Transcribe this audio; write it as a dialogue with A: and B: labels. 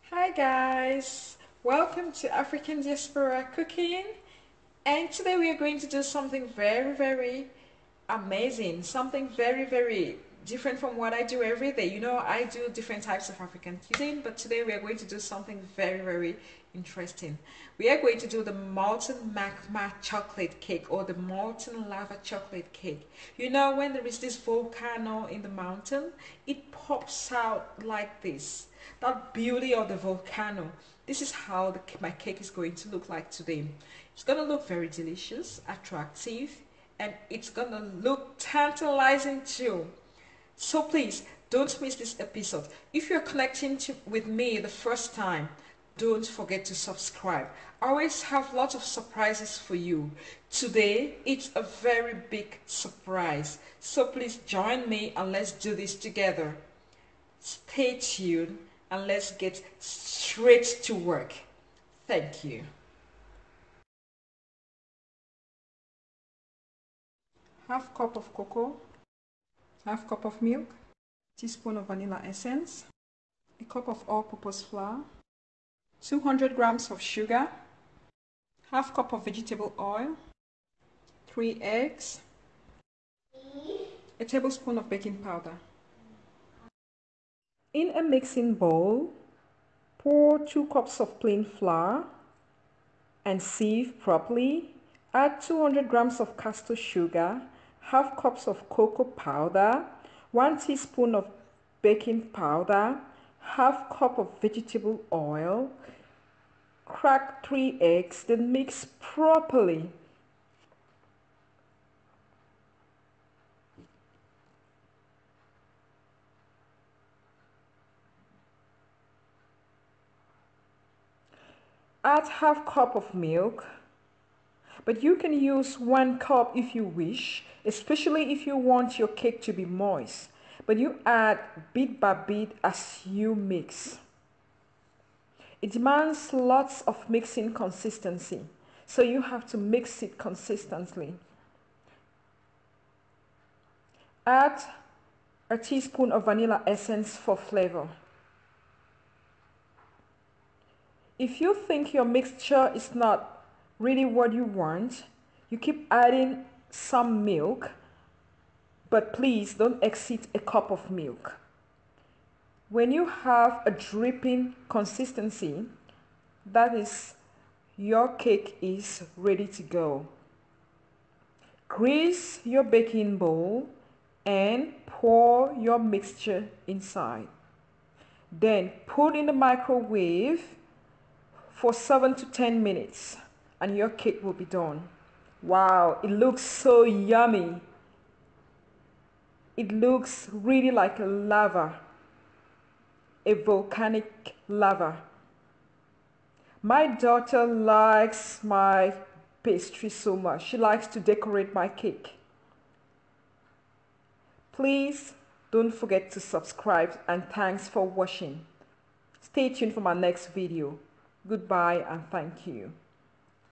A: Hi guys, welcome to African Diaspora Cooking, and today we are going to do something very amazing, something very different from what I do every day. You know, I do different types of African cuisine, but today we are going to do something very interesting. We are going to do the molten magma chocolate cake, or the molten lava chocolate cake. You know, when there is this volcano in the mountain, it pops out like this. That beauty of the volcano. This is how my cake is going to look like today. It's going to look very delicious, attractive, and it's going to look tantalizing too. So please, don't miss this episode. If you're connecting with me the first time, don't forget to subscribe. I always have lots of surprises for you. Today, it's a very big surprise. So please join me and let's do this together. Stay tuned and let's get straight to work. Thank you. Half cup of cocoa, half cup of milk, teaspoon of vanilla essence, a cup of all-purpose flour, 200 grams of sugar, half cup of vegetable oil, 3 eggs, a tablespoon of baking powder. In a mixing bowl, pour 2 cups of plain flour and sieve properly. Add 200 grams of castor sugar, half cups of cocoa powder, 1 teaspoon of baking powder, half cup of vegetable oil. Crack 3 eggs, then mix properly. Add half cup of milk, but you can use 1 cup if you wish, especially if you want your cake to be moist. But you add bit by bit as you mix. It demands lots of mixing consistency, so you have to mix it consistently. Add a teaspoon of vanilla essence for flavor. If you think your mixture is not really what you want, you keep adding some milk, but please don't exceed a cup of milk. When you have a dripping consistency, that is, your cake is ready to go. Grease your baking bowl and pour your mixture inside. Then put in the microwave for 7 to 10 minutes and your cake will be done. Wow, it looks so yummy. It looks really like a lava, a volcanic lava. My daughter likes my pastry so much. She likes to decorate my cake. Please don't forget to subscribe, and thanks for watching. Stay tuned for my next video. Goodbye and thank you.